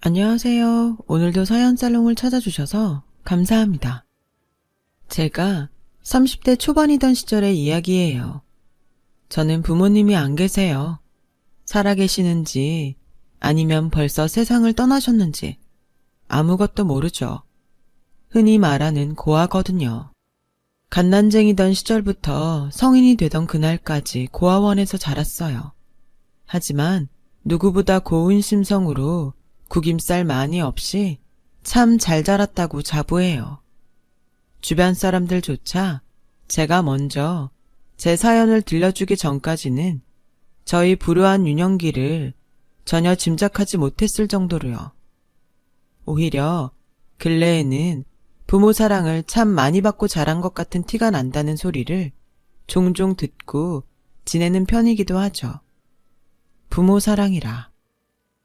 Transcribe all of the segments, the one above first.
안녕하세요. 오늘도 서연살롱을 찾아주셔서 감사합니다. 제가 30대 초반이던 시절의 이야기예요. 저는 부모님이 안 계세요. 살아계시는지 아니면 벌써 세상을 떠나셨는지 아무것도 모르죠. 흔히 말하는 고아거든요. 갓난쟁이던 시절부터 성인이 되던 그날까지 고아원에서 자랐어요. 하지만 누구보다 고운 심성으로 구김살 많이 없이 참 잘 자랐다고 자부해요. 주변 사람들조차 제가 먼저 제 사연을 들려주기 전까지는 저희 불우한 유년기를 전혀 짐작하지 못했을 정도로요. 오히려 근래에는 부모 사랑을 참 많이 받고 자란 것 같은 티가 난다는 소리를 종종 듣고 지내는 편이기도 하죠. 부모 사랑이라.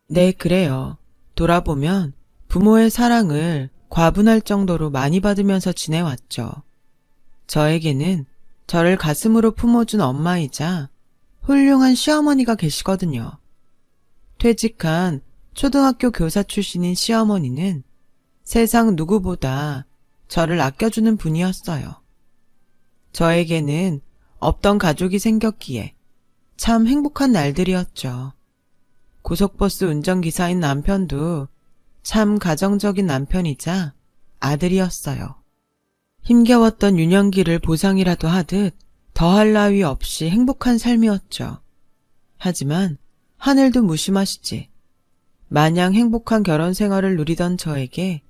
네, 그래요. 돌아보면 부모의 사랑을 과분할 정도로 많이 받으면서 지내왔죠. 저에게는 저를 가슴으로 품어준 엄마이자 훌륭한 시어머니가 계시거든요. 퇴직한 초등학교 교사 출신인 시어머니는 세상 누구보다 저를 아껴주는 분이었어요. 저에게는 없던 가족이 생겼기에 참 행복한 날들이었죠. 고속버스 운전기사인 남편도 참 가정적인 남편이자 아들이었어요. 힘겨웠던 유년기를 보상이라도 하듯 더할 나위 없이 행복한 삶이었죠. 하지만 하늘도 무심하시지. 마냥 행복한 결혼 생활을 누리던 저에게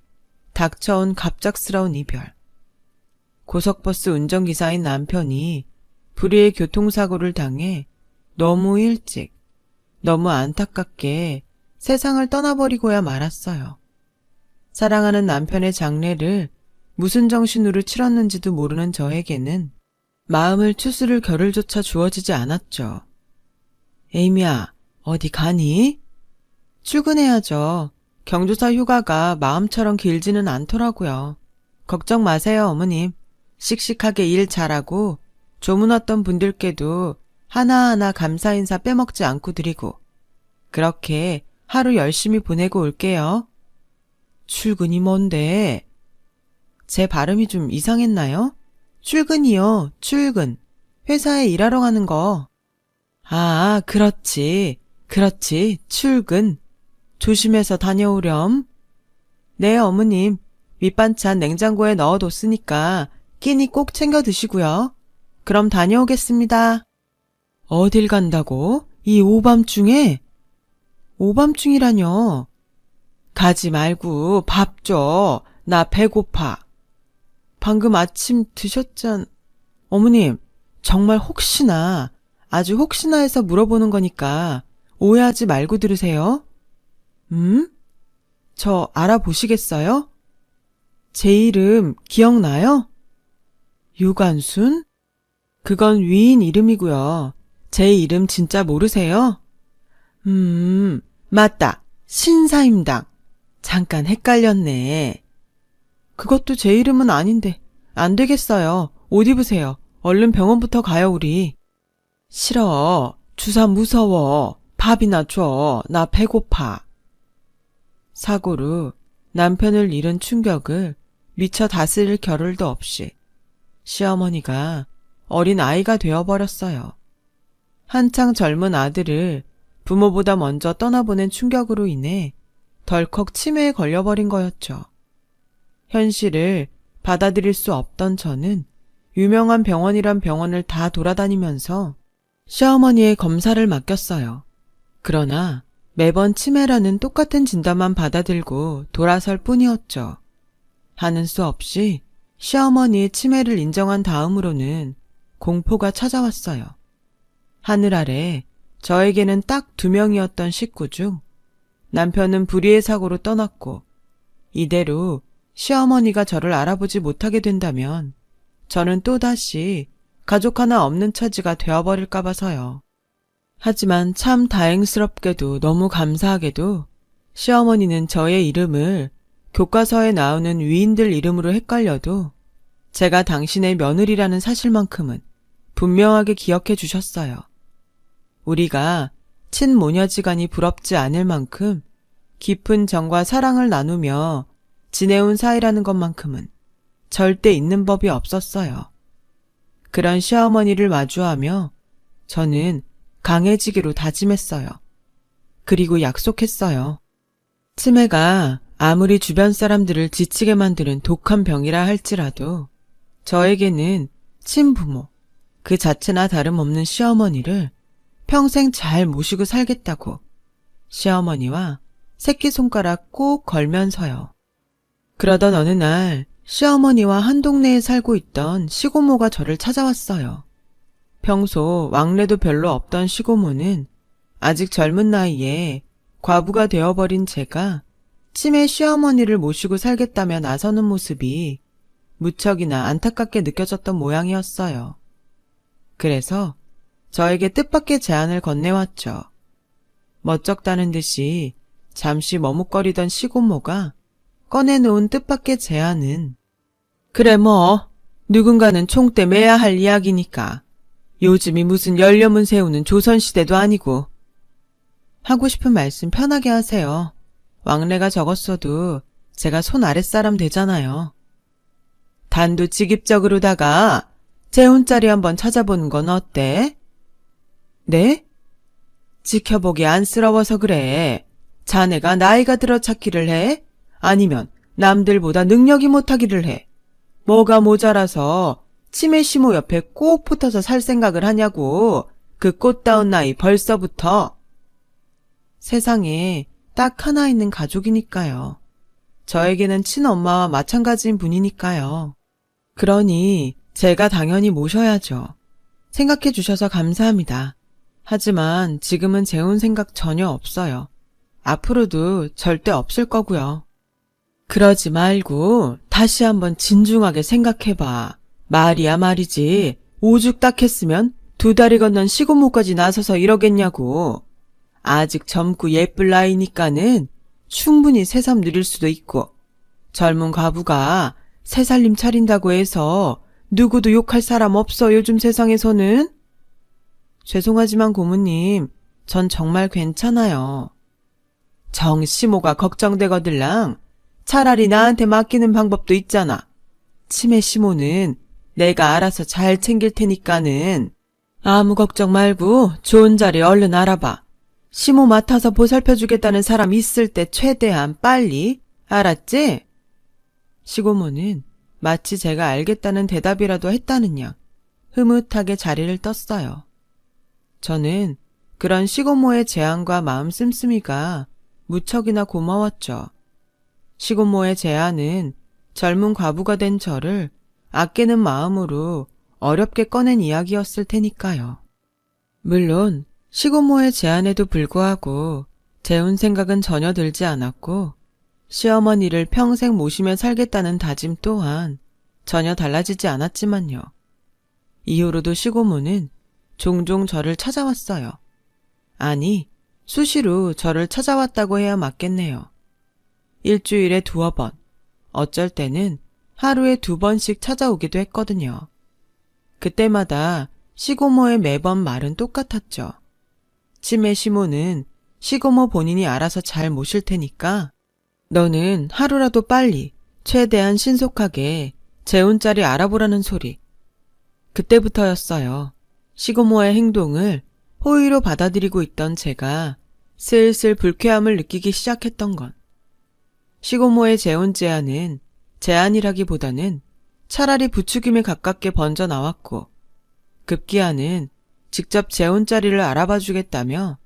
닥쳐온 갑작스러운 이별. 고속버스 운전기사인 남편이 불의의 교통사고를 당해 너무 일찍, 너무 안타깝게 세상을 떠나버리고야 말았어요. 사랑하는 남편의 장례를 무슨 정신으로 치렀는지도 모르는 저에게는 마음을 추스를 겨를조차 주어지지 않았죠. 에이미야, 어디 가니? 출근해야죠. 경조사 휴가가 마음처럼 길지는 않더라고요. 걱정 마세요, 어머님. 씩씩하게 일 잘하고 조문 왔던 분들께도 하나하나 감사 인사 빼먹지 않고 드리고 그렇게 하루 열심히 보내고 올게요. 출근이 뭔데? 제 발음이 좀 이상했나요? 출근이요, 출근. 회사에 일하러 가는 거. 아, 그렇지, 출근. 조심해서 다녀오렴. 네, 어머님. 밑반찬 냉장고에 넣어뒀으니까 끼니 꼭 챙겨 드시고요. 그럼 다녀오겠습니다. 어딜 간다고? 이 오밤중에? 오밤중이라뇨. 가지 말고 밥 줘. 나 배고파. 방금 아침 드셨잖... 어머님, 정말 혹시나, 아주 혹시나 해서 물어보는 거니까 오해하지 말고 들으세요. 저 알아보시겠어요? 제 이름 기억나요? 유관순? 그건 위인 이름이고요. 제 이름 진짜 모르세요? 맞다. 신사임당. 잠깐 헷갈렸네. 그것도 제 이름은 아닌데. 안 되겠어요. 옷 입으세요. 얼른 병원부터 가요, 우리. 싫어. 주사 무서워. 밥이나 줘. 나 배고파. 사고로 남편을 잃은 충격을 미처 다스릴 겨를도 없이 시어머니가 어린 아이가 되어버렸어요. 한창 젊은 아들을 부모보다 먼저 떠나보낸 충격으로 인해 덜컥 치매에 걸려버린 거였죠. 현실을 받아들일 수 없던 저는 유명한 병원이란 병원을 다 돌아다니면서 시어머니의 검사를 맡겼어요. 그러나 매번 치매라는 똑같은 진단만 받아들고 돌아설 뿐이었죠. 하는 수 없이 시어머니의 치매를 인정한 다음으로는 공포가 찾아왔어요. 하늘 아래 저에게는 딱 2명이었던 식구 중 남편은 불의의 사고로 떠났고 이대로 시어머니가 저를 알아보지 못하게 된다면 저는 또다시 가족 하나 없는 처지가 되어버릴까 봐서요. 하지만 참 다행스럽게도 너무 감사하게도 시어머니는 저의 이름을 교과서에 나오는 위인들 이름으로 헷갈려도 제가 당신의 며느리라는 사실만큼은 분명하게 기억해 주셨어요. 우리가 친모녀지간이 부럽지 않을 만큼 깊은 정과 사랑을 나누며 지내온 사이라는 것만큼은 절대 있는 법이 없었어요. 그런 시어머니를 마주하며 저는 강해지기로 다짐했어요. 그리고 약속했어요. 치매가 아무리 주변 사람들을 지치게 만드는 독한 병이라 할지라도 저에게는 친부모, 그 자체나 다름없는 시어머니를 평생 잘 모시고 살겠다고 시어머니와 새끼손가락 꼭 걸면서요. 그러던 어느 날 시어머니와 한 동네에 살고 있던 시고모가 저를 찾아왔어요. 평소 왕래도 별로 없던 시고모는 아직 젊은 나이에 과부가 되어버린 제가 치매 시어머니를 모시고 살겠다며 나서는 모습이 무척이나 안타깝게 느껴졌던 모양이었어요. 그래서 저에게 뜻밖의 제안을 건네왔죠. 멋쩍다는 듯이 잠시 머뭇거리던 시고모가 꺼내놓은 뜻밖의 제안은 그래 뭐 누군가는 총대 매야 할 이야기니까 요즘이 무슨 열려문 세우는 조선시대도 아니고 하고 싶은 말씀 편하게 하세요. 왕래가 적었어도 제가 손 아랫사람 되잖아요. 단도직입적으로다가 재혼자리 한번 찾아보는 건 어때? 네? 지켜보기 안쓰러워서 그래. 자네가 나이가 들어 찾기를 해? 아니면 남들보다 능력이 못하기를 해? 뭐가 모자라서 치매 시모 옆에 꼭 붙어서 살 생각을 하냐고. 그 꽃다운 나이 벌써부터. 세상에 딱 하나 있는 가족이니까요. 저에게는 친엄마와 마찬가지인 분이니까요. 그러니 제가 당연히 모셔야죠. 생각해 주셔서 감사합니다. 하지만 지금은 재혼 생각 전혀 없어요. 앞으로도 절대 없을 거고요. 그러지 말고 다시 한번 진중하게 생각해봐. 말이야 말이지. 오죽 딱 했으면 두 다리 건넌 시고모까지 나서서 이러겠냐고. 아직 젊고 예쁠 나이니까는 충분히 새삼 누릴 수도 있고 젊은 과부가 새살림 차린다고 해서 누구도 욕할 사람 없어 요즘 세상에서는. 죄송하지만 고모님, 전 정말 괜찮아요. 정시모가 걱정되거들랑 차라리 나한테 맡기는 방법도 있잖아. 치매 시모는 내가 알아서 잘 챙길 테니까는 아무 걱정 말고 좋은 자리 얼른 알아봐. 시모 맡아서 보살펴주겠다는 사람 있을 때 최대한 빨리, 알았지? 시고모는 마치 제가 알겠다는 대답이라도 했다는 양 흐뭇하게 자리를 떴어요. 저는 그런 시고모의 제안과 마음 씀씀이가 무척이나 고마웠죠. 시고모의 제안은 젊은 과부가 된 저를 아끼는 마음으로 어렵게 꺼낸 이야기였을 테니까요. 물론 시고모의 제안에도 불구하고 재혼 생각은 전혀 들지 않았고 시어머니를 평생 모시며 살겠다는 다짐 또한 전혀 달라지지 않았지만요. 이후로도 시고모는 종종 저를 찾아왔어요. 아니, 수시로 저를 찾아왔다고 해야 맞겠네요. 일주일에 2번, 어쩔 때는 하루에 2번씩 찾아오기도 했거든요. 그때마다 시고모의 매번 말은 똑같았죠. 치매 시모는 시고모 본인이 알아서 잘 모실 테니까 너는 하루라도 빨리 최대한 신속하게 재혼자리 알아보라는 소리. 그때부터였어요. 시고모의 행동을 호의로 받아들이고 있던 제가 슬슬 불쾌함을 느끼기 시작했던 건 시고모의 재혼 제안은 제안이라기보다는 차라리 부추김에 가깝게 번져 나왔고 급기야는 직접 재혼자리를 알아봐 주겠다며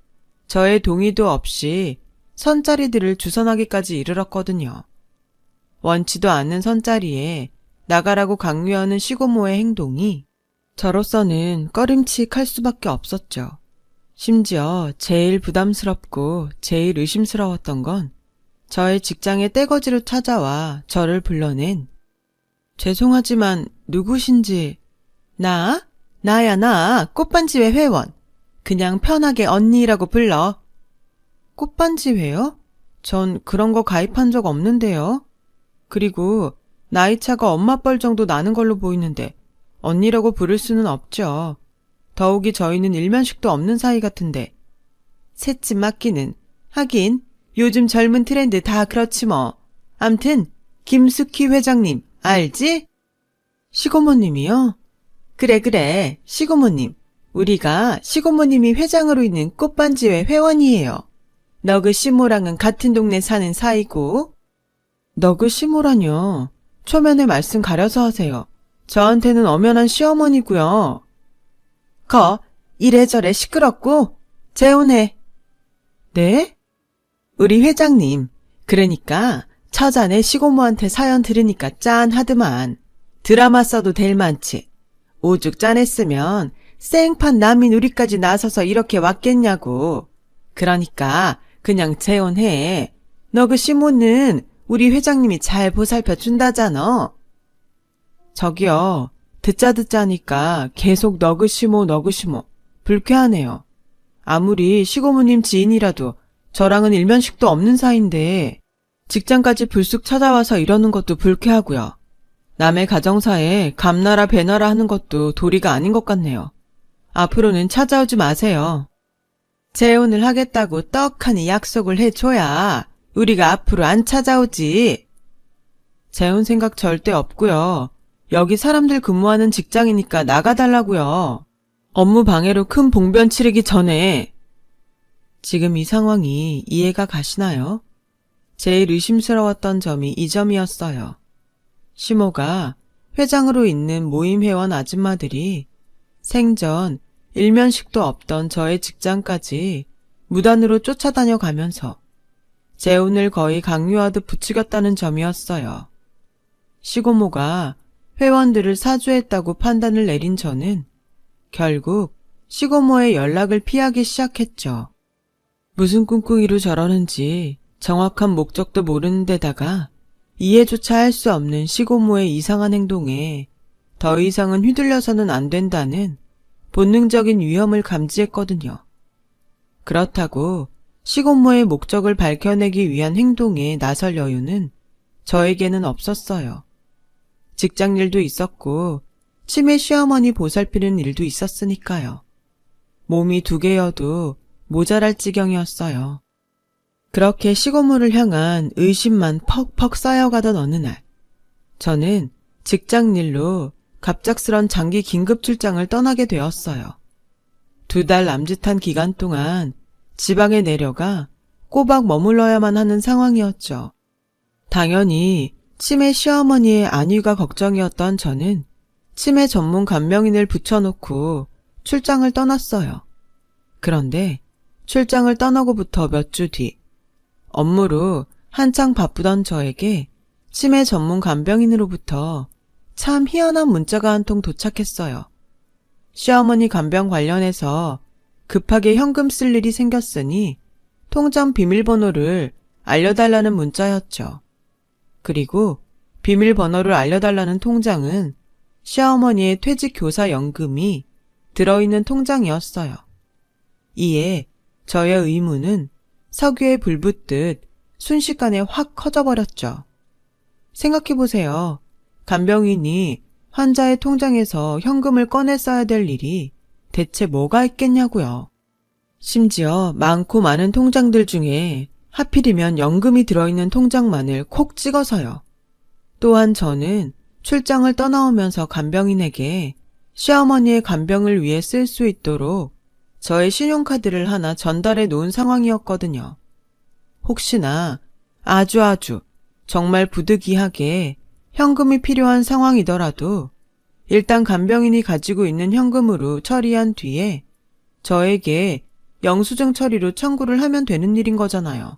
저의 동의도 없이 선자리들을 주선하기까지 이르렀거든요. 원치도 않는 선자리에 나가라고 강요하는 시고모의 행동이 저로서는 꺼림칙할 수밖에 없었죠. 심지어 제일 부담스럽고 제일 의심스러웠던 건 저의 직장에 떼거지로 찾아와 저를 불러낸 죄송하지만 누구신지 나야 나 꽃반지회 회원. 그냥 편하게 언니라고 불러. 꽃반지회요? 전 그런 거 가입한 적 없는데요. 그리고 나이차가 엄마 뻘 정도 나는 걸로 보이는데 언니라고 부를 수는 없죠. 더욱이 저희는 일면식도 없는 사이 같은데. 셋집 맡기는 하긴 요즘 젊은 트렌드 다 그렇지 뭐. 암튼 김숙희 회장님 알지? 시고모님이요? 그래, 시고모님. 우리가 시고모님이 회장으로 있는 꽃반지회 회원이에요. 너그 시모랑은 같은 동네 사는 사이고. 너그 시모라뇨. 초면에 말씀 가려서 하세요. 저한테는 엄연한 시어머니고요. 이래저래 시끄럽고 재혼해. 네? 우리 회장님, 그러니까 처자네 시고모한테 사연 들으니까 짠하드만. 드라마 써도 될 만치. 오죽 짠했으면 생판 남인 우리까지 나서서 이렇게 왔겠냐고. 그러니까 그냥 재혼해. 너 그 시모는 우리 회장님이 잘 보살펴 준다잖아. 저기요, 듣자 하니까 계속 너 그 시모 불쾌하네요. 아무리 시고모님 지인이라도 저랑은 일면식도 없는 사이인데 직장까지 불쑥 찾아와서 이러는 것도 불쾌하고요. 남의 가정사에 감나라 배나라 하는 것도 도리가 아닌 것 같네요. 앞으로는 찾아오지 마세요. 재혼을 하겠다고 떡하니 약속을 해줘야 우리가 앞으로 안 찾아오지. 재혼 생각 절대 없고요. 여기 사람들 근무하는 직장이니까 나가달라고요. 업무 방해로 큰 봉변 치르기 전에. 지금 이 상황이 이해가 가시나요? 제일 의심스러웠던 점이 이 점이었어요. 시모가 회장으로 있는 모임 회원 아줌마들이 생전 일면식도 없던 저의 직장까지 무단으로 쫓아다녀 가면서 재혼을 거의 강요하듯 부추겼다는 점이었어요. 시고모가 회원들을 사주했다고 판단을 내린 저는 결국 시고모의 연락을 피하기 시작했죠. 무슨 꿍꿍이로 저러는지 정확한 목적도 모르는 데다가 이해조차 할 수 없는 시고모의 이상한 행동에 더 이상은 휘둘려서는 안 된다는 본능적인 위험을 감지했거든요. 그렇다고 시고모의 목적을 밝혀내기 위한 행동에 나설 여유는 저에게는 없었어요. 직장 일도 있었고 치매 시어머니 보살피는 일도 있었으니까요. 몸이 2개여도 모자랄 지경이었어요. 그렇게 시고모를 향한 의심만 퍽퍽 쌓여가던 어느 날, 저는 직장 일로 갑작스런 장기 긴급 출장을 떠나게 되었어요. 2달 남짓한 기간 동안 지방에 내려가 꼬박 머물러야만 하는 상황이었죠. 당연히 치매 시어머니의 안위가 걱정이었던 저는 치매 전문 간병인을 붙여놓고 출장을 떠났어요. 그런데 출장을 떠나고부터 몇 주 뒤, 업무로 한창 바쁘던 저에게 치매 전문 간병인으로부터 참 희한한 문자가 한 통 도착했어요. 시어머니 간병 관련해서 급하게 현금 쓸 일이 생겼으니 통장 비밀번호를 알려달라는 문자였죠. 그리고 비밀번호를 알려달라는 통장은 시어머니의 퇴직교사연금이 들어있는 통장이었어요. 이에 저의 의문은 석유에 불 붙듯 순식간에 확 커져버렸죠. 생각해보세요. 간병인이 환자의 통장에서 현금을 꺼내 써야 될 일이 대체 뭐가 있겠냐고요. 심지어 많고 많은 통장들 중에 하필이면 연금이 들어있는 통장만을 콕 찍어서요. 또한 저는 출장을 떠나오면서 간병인에게 시어머니의 간병을 위해 쓸 수 있도록 저의 신용카드를 하나 전달해 놓은 상황이었거든요. 혹시나 아주 정말 부득이하게 현금이 필요한 상황이더라도 일단 간병인이 가지고 있는 현금으로 처리한 뒤에 저에게 영수증 처리로 청구를 하면 되는 일인 거잖아요.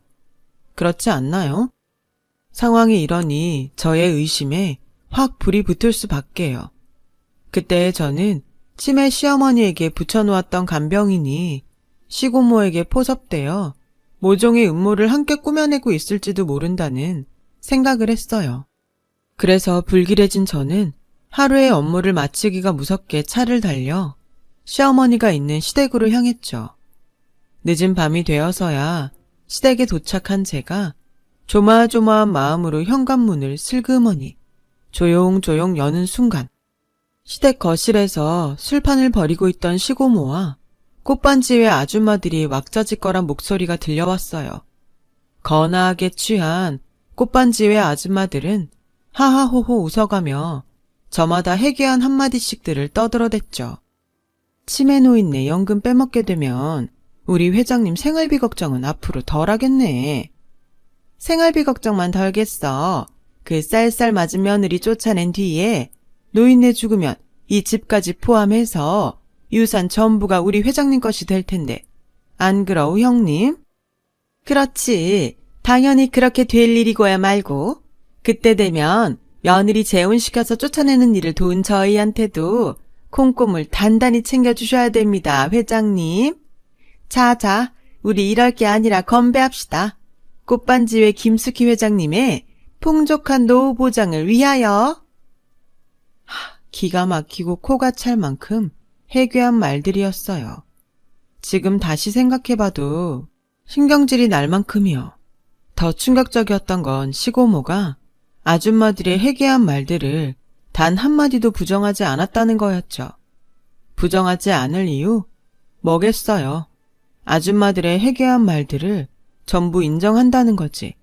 그렇지 않나요? 상황이 이러니 저의 의심에 확 불이 붙을 수밖에요. 그때 저는 치매 시어머니에게 붙여놓았던 간병인이 시고모에게 포섭되어 모종의 음모를 함께 꾸며내고 있을지도 모른다는 생각을 했어요. 그래서 불길해진 저는 하루의 업무를 마치기가 무섭게 차를 달려 시어머니가 있는 시댁으로 향했죠. 늦은 밤이 되어서야 시댁에 도착한 제가 조마조마한 마음으로 현관문을 슬그머니 조용조용 여는 순간 시댁 거실에서 술판을 벌이고 있던 시고모와 꽃반지회 아줌마들이 왁자지껄한 목소리가 들려왔어요. 거나하게 취한 꽃반지회 아줌마들은 하하호호 웃어가며 저마다 해괴한 한마디씩들을 떠들어댔죠. 치매 노인네 연금 빼먹게 되면 우리 회장님 생활비 걱정은 앞으로 덜 하겠네. 생활비 걱정만 덜겠어. 그 쌀쌀 맞은 며느리 쫓아낸 뒤에 노인네 죽으면 이 집까지 포함해서 유산 전부가 우리 회장님 것이 될 텐데. 안 그러우 형님? 그렇지. 당연히 그렇게 될 일이고야 말고. 그때 되면 며느리 재혼시켜서 쫓아내는 일을 도운 저희한테도 콩고물 단단히 챙겨주셔야 됩니다, 회장님. 자, 우리 이럴 게 아니라 건배합시다. 꽃반지회 김숙희 회장님의 풍족한 노후 보장을 위하여. 기가 막히고 코가 찰 만큼 해괴한 말들이었어요. 지금 다시 생각해봐도 신경질이 날 만큼이요. 더 충격적이었던 건 시고모가 아줌마들의 해괴한 말들을 단 한마디도 부정하지 않았다는 거였죠. 부정하지 않을 이유? 뭐겠어요. 아줌마들의 해괴한 말들을 전부 인정한다는 거지.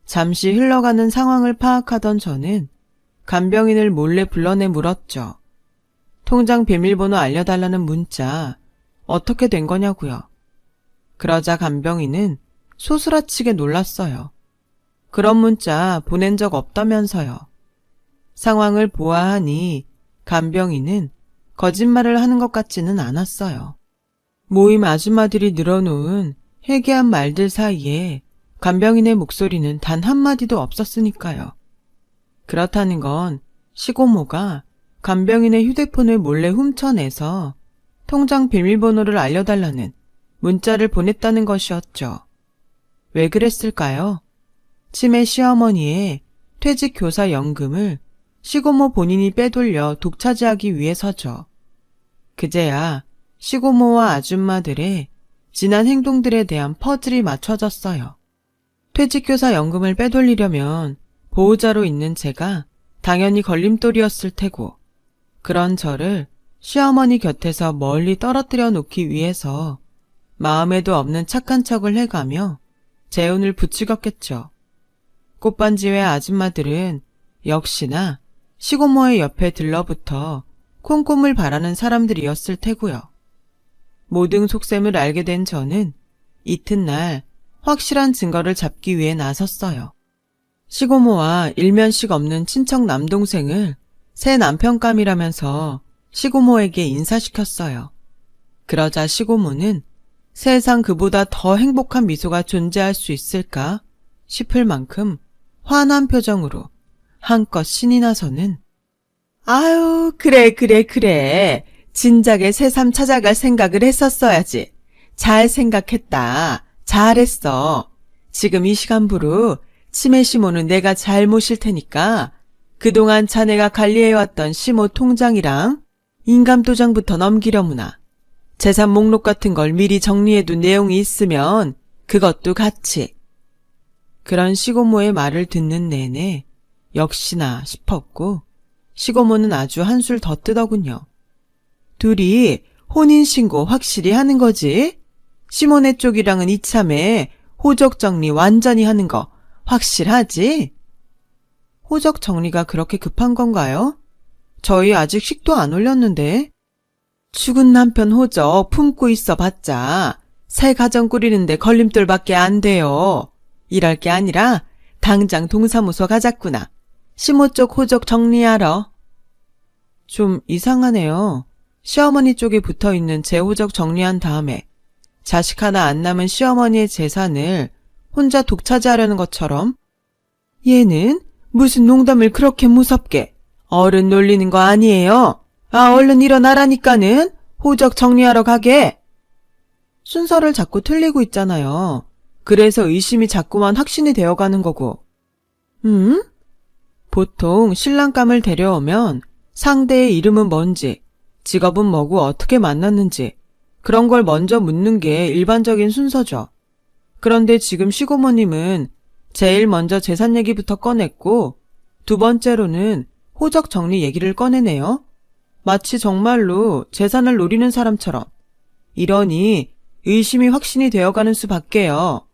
잠시 흘러가는 상황을 파악하던 저는 간병인을 몰래 불러내 물었죠. 통장 비밀번호 알려달라는 문자 어떻게 된 거냐고요. 그러자 간병인은 소스라치게 놀랐어요. 그런 문자 보낸 적 없다면서요. 상황을 보아하니 간병인은 거짓말을 하는 것 같지는 않았어요. 모임 아줌마들이 늘어놓은 해괴한 말들 사이에 간병인의 목소리는 단 한마디도 없었으니까요. 그렇다는 건 시고모가 간병인의 휴대폰을 몰래 훔쳐내서 통장 비밀번호를 알려달라는 문자를 보냈다는 것이었죠. 왜 그랬을까요? 치매 시어머니의 퇴직교사 연금을 시고모 본인이 빼돌려 독차지하기 위해서죠. 그제야 시고모와 아줌마들의 지난 행동들에 대한 퍼즐이 맞춰졌어요. 퇴직교사 연금을 빼돌리려면 보호자로 있는 제가 당연히 걸림돌이었을 테고, 그런 저를 시어머니 곁에서 멀리 떨어뜨려 놓기 위해서 마음에도 없는 착한 척을 해가며 재혼을 부추겼겠죠. 꽃반지회 아줌마들은 역시나 시고모의 옆에 들러붙어 콩고물 바라는 사람들이었을 테고요. 모든 속셈을 알게 된 저는 이튿날 확실한 증거를 잡기 위해 나섰어요. 시고모와 일면식 없는 친척 남동생을 새 남편감이라면서 시고모에게 인사시켰어요. 그러자 시고모는 세상 그보다 더 행복한 미소가 존재할 수 있을까 싶을 만큼 환한 표정으로 한껏 신이 나서는 아유, 그래. 진작에 새삼 찾아갈 생각을 했었어야지. 잘 생각했다. 잘했어. 지금 이 시간부로 치매 시모는 내가 잘 모실 테니까 그동안 자네가 관리해왔던 시모 통장이랑 인감도장부터 넘기려무나. 재산 목록 같은 걸 미리 정리해둔 내용이 있으면 그것도 같이. 그런 시고모의 말을 듣는 내내 역시나 싶었고 시고모는 아주 한술 더 뜨더군요. 둘이 혼인신고 확실히 하는 거지? 시모네 쪽이랑은 이참에 호적 정리 완전히 하는 거 확실하지? 호적 정리가 그렇게 급한 건가요? 저희 아직 식도 안 올렸는데. 죽은 남편 호적 품고 있어 봤자 새 가정 꾸리는데 걸림돌밖에 안 돼요. 이럴 게 아니라 당장 동사무소 가자꾸나. 시모 쪽 호적 정리하러. 좀 이상하네요. 시어머니 쪽에 붙어있는 제 호적 정리한 다음에 자식 하나 안 남은 시어머니의 재산을 혼자 독차지하려는 것처럼. 얘는 무슨 농담을 그렇게 무섭게. 어른 놀리는 거 아니에요. 얼른 일어나라니까는. 호적 정리하러 가게. 순서를 자꾸 틀리고 있잖아요. 그래서 의심이 자꾸만 확신이 되어가는 거고. 보통 신랑감을 데려오면 상대의 이름은 뭔지, 직업은 뭐고 어떻게 만났는지 그런 걸 먼저 묻는 게 일반적인 순서죠. 그런데 지금 시고모님은 제일 먼저 재산 얘기부터 꺼냈고 두 번째로는 호적 정리 얘기를 꺼내네요. 마치 정말로 재산을 노리는 사람처럼. 이러니 의심이 확신이 되어가는 수밖에요.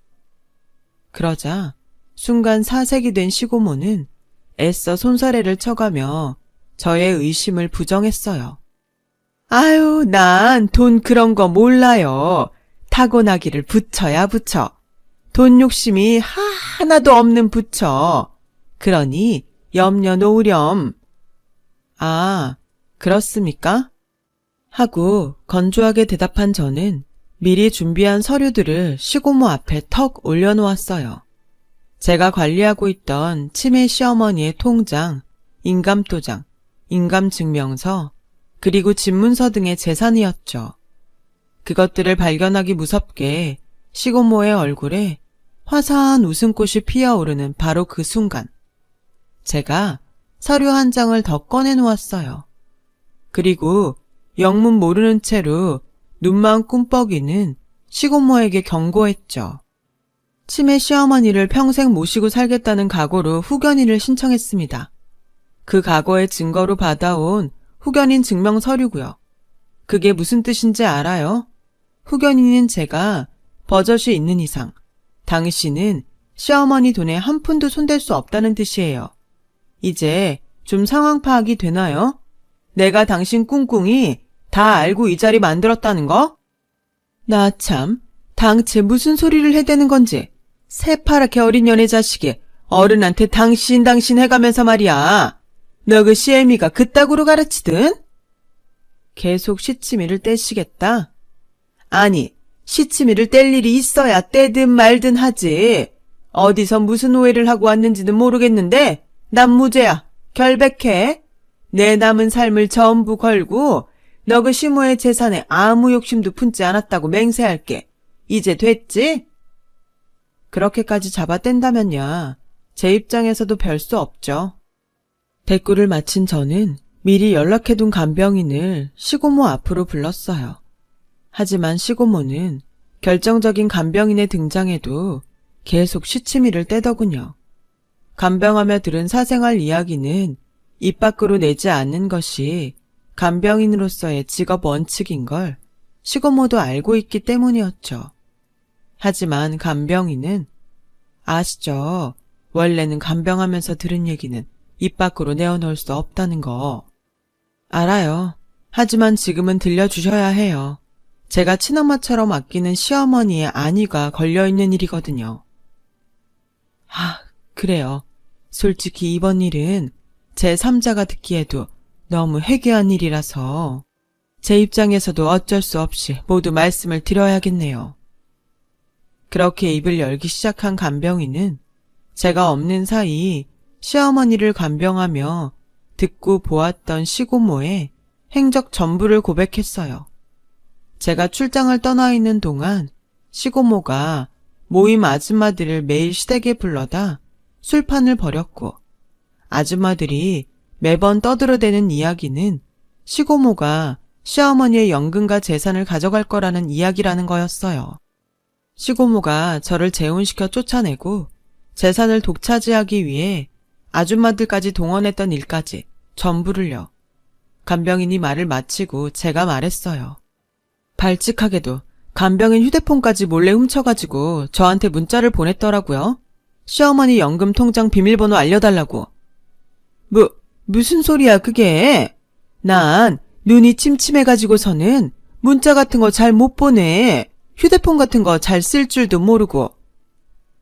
그러자 순간 사색이 된 시고모는 애써 손사래를 쳐가며 저의 의심을 부정했어요. 아유, 난 돈 그런 거 몰라요. 타고나기를 붙여야 붙여. 돈 욕심이 하나도 없는 부처. 그러니 염려 놓으렴. 아, 그렇습니까? 하고 건조하게 대답한 저는 미리 준비한 서류들을 시고모 앞에 턱 올려놓았어요. 제가 관리하고 있던 치매 시어머니의 통장, 인감도장, 인감증명서, 그리고 집문서 등의 재산이었죠. 그것들을 발견하기 무섭게 시고모의 얼굴에 화사한 웃음꽃이 피어오르는 바로 그 순간, 제가 서류 한 장을 더 꺼내놓았어요. 그리고 영문 모르는 채로 눈만 꿈뻑이는 시고모에게 경고했죠. 치매 시어머니를 평생 모시고 살겠다는 각오로 후견인을 신청했습니다. 그 각오의 증거로 받아온 후견인 증명 서류고요. 그게 무슨 뜻인지 알아요? 후견인인 제가 버젓이 있는 이상 당신은 시어머니 돈에 한 푼도 손댈 수 없다는 뜻이에요. 이제 좀 상황 파악이 되나요? 내가 당신 꿍꿍이 다 알고 이 자리 만들었다는 거? 나 참, 당체 무슨 소리를 해대는 건지 새파랗게 어린 년의 자식이 어른한테 당신 해가면서 말이야. 너 그 시애미가 그따구로 가르치든? 계속 시치미를 떼시겠다? 아니, 시치미를 뗄 일이 있어야 떼든 말든 하지. 어디서 무슨 오해를 하고 왔는지는 모르겠는데 난 무죄야. 결백해. 내 남은 삶을 전부 걸고 너 그 시모의 재산에 아무 욕심도 품지 않았다고 맹세할게. 이제 됐지? 그렇게까지 잡아뗀다면야 제 입장에서도 별 수 없죠. 대꾸를 마친 저는 미리 연락해둔 간병인을 시고모 앞으로 불렀어요. 하지만 시고모는 결정적인 간병인의 등장에도 계속 시치미를 떼더군요. 간병하며 들은 사생활 이야기는 입 밖으로 내지 않는 것이 간병인으로서의 직업 원칙인 걸 시고모도 알고 있기 때문이었죠. 하지만 간병인은 아시죠? 원래는 간병하면서 들은 얘기는 입 밖으로 내어놓을 수 없다는 거. 알아요. 하지만 지금은 들려주셔야 해요. 제가 친엄마처럼 아끼는 시어머니의 안위가 걸려있는 일이거든요. 그래요. 솔직히 이번 일은 제 3자가 듣기에도 너무 해괴한 일이라서 제 입장에서도 어쩔 수 없이 모두 말씀을 드려야겠네요. 그렇게 입을 열기 시작한 간병인은 제가 없는 사이 시어머니를 간병하며 듣고 보았던 시고모의 행적 전부를 고백했어요. 제가 출장을 떠나 있는 동안 시고모가 모임 아줌마들을 매일 시댁에 불러다 술판을 벌였고 아줌마들이 매번 떠들어대는 이야기는 시고모가 시어머니의 연금과 재산을 가져갈 거라는 이야기라는 거였어요. 시고모가 저를 재혼시켜 쫓아내고 재산을 독차지하기 위해 아줌마들까지 동원했던 일까지 전부를요. 간병인이 말을 마치고 제가 말했어요. 발칙하게도 간병인 휴대폰까지 몰래 훔쳐가지고 저한테 문자를 보냈더라고요. 시어머니 연금 통장 비밀번호 알려달라고. 무슨 소리야 그게? 난 눈이 침침해가지고서는 문자 같은 거 잘 못 보내. 휴대폰 같은 거 잘 쓸 줄도 모르고.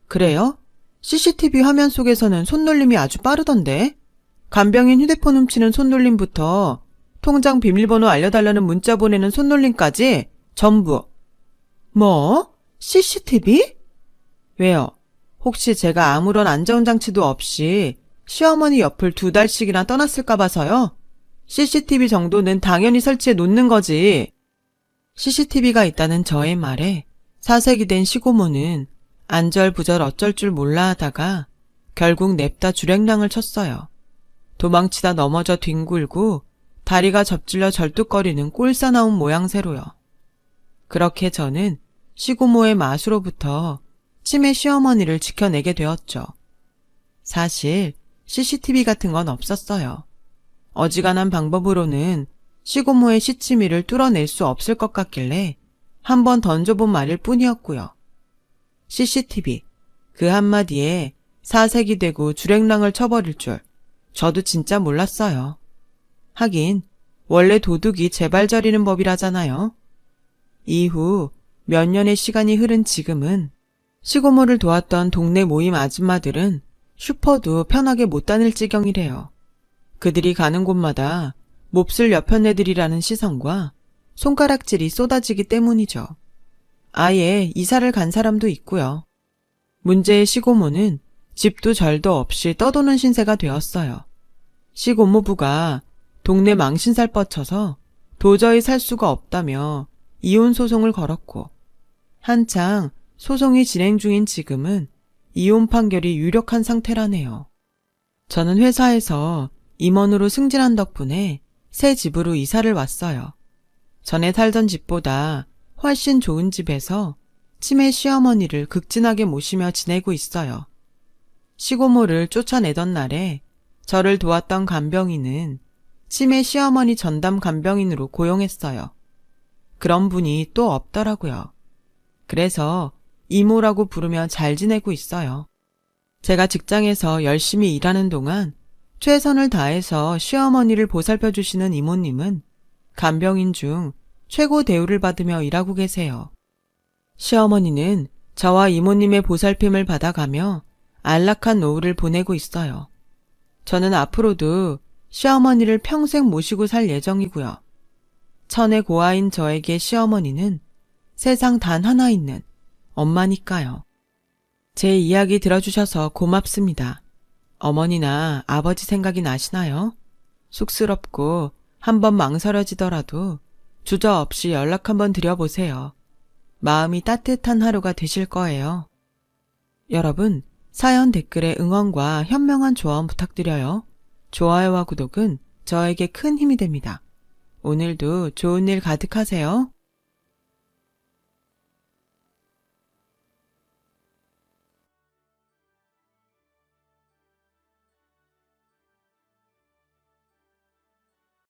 그래요? CCTV 화면 속에서는 손놀림이 아주 빠르던데. 간병인 휴대폰 훔치는 손놀림부터 통장 비밀번호 알려달라는 문자 보내는 손놀림까지 전부. 뭐? CCTV? 왜요? 혹시 제가 아무런 안전장치도 없이 시어머니 옆을 2달씩이나 떠났을까 봐서요? CCTV 정도는 당연히 설치해 놓는 거지. CCTV가 있다는 저의 말에 사색이 된 시고모는 안절부절 어쩔 줄 몰라 하다가 결국 냅다 주랭랑을 쳤어요. 도망치다 넘어져 뒹굴고 다리가 접질려 절뚝거리는 꼴사나운 모양새로요. 그렇게 저는 시고모의 마수로부터 치매 시어머니를 지켜내게 되었죠. 사실 CCTV 같은 건 없었어요. 어지간한 방법으로는 시고모의 시치미를 뚫어낼 수 없을 것 같길래 한번 던져본 말일 뿐이었고요. CCTV, 그 한마디에 사색이 되고 주랭랑을 쳐버릴 줄 저도 진짜 몰랐어요. 하긴 원래 도둑이 재발저리는 법이라잖아요. 이후 몇 년의 시간이 흐른 지금은 시고모를 도왔던 동네 모임 아줌마들은 슈퍼도 편하게 못 다닐 지경이래요. 그들이 가는 곳마다 몹쓸 여편네들이라는 시선과 손가락질이 쏟아지기 때문이죠. 아예 이사를 간 사람도 있고요. 문제의 시고모는 집도 절도 없이 떠도는 신세가 되었어요. 시고모부가 동네 망신살 뻗쳐서 도저히 살 수가 없다며 이혼 소송을 걸었고, 한창 소송이 진행 중인 지금은 이혼 판결이 유력한 상태라네요. 저는 회사에서 임원으로 승진한 덕분에 새 집으로 이사를 왔어요. 전에 살던 집보다 훨씬 좋은 집에서 치매 시어머니를 극진하게 모시며 지내고 있어요. 시고모를 쫓아내던 날에 저를 도왔던 간병인은 치매 시어머니 전담 간병인으로 고용했어요. 그런 분이 또 없더라고요. 그래서 이모라고 부르며 잘 지내고 있어요. 제가 직장에서 열심히 일하는 동안 최선을 다해서 시어머니를 보살펴 주시는 이모님은 간병인 중 최고 대우를 받으며 일하고 계세요. 시어머니는 저와 이모님의 보살핌을 받아가며 안락한 노후를 보내고 있어요. 저는 앞으로도 시어머니를 평생 모시고 살 예정이고요. 천의 고아인 저에게 시어머니는 세상 단 하나 있는 엄마니까요. 제 이야기 들어주셔서 고맙습니다. 어머니나 아버지 생각이 나시나요? 쑥스럽고 한번 망설여지더라도 주저없이 연락 한번 드려보세요. 마음이 따뜻한 하루가 되실 거예요. 여러분, 사연 댓글에 응원과 현명한 조언 부탁드려요. 좋아요와 구독은 저에게 큰 힘이 됩니다. 오늘도 좋은 일 가득하세요.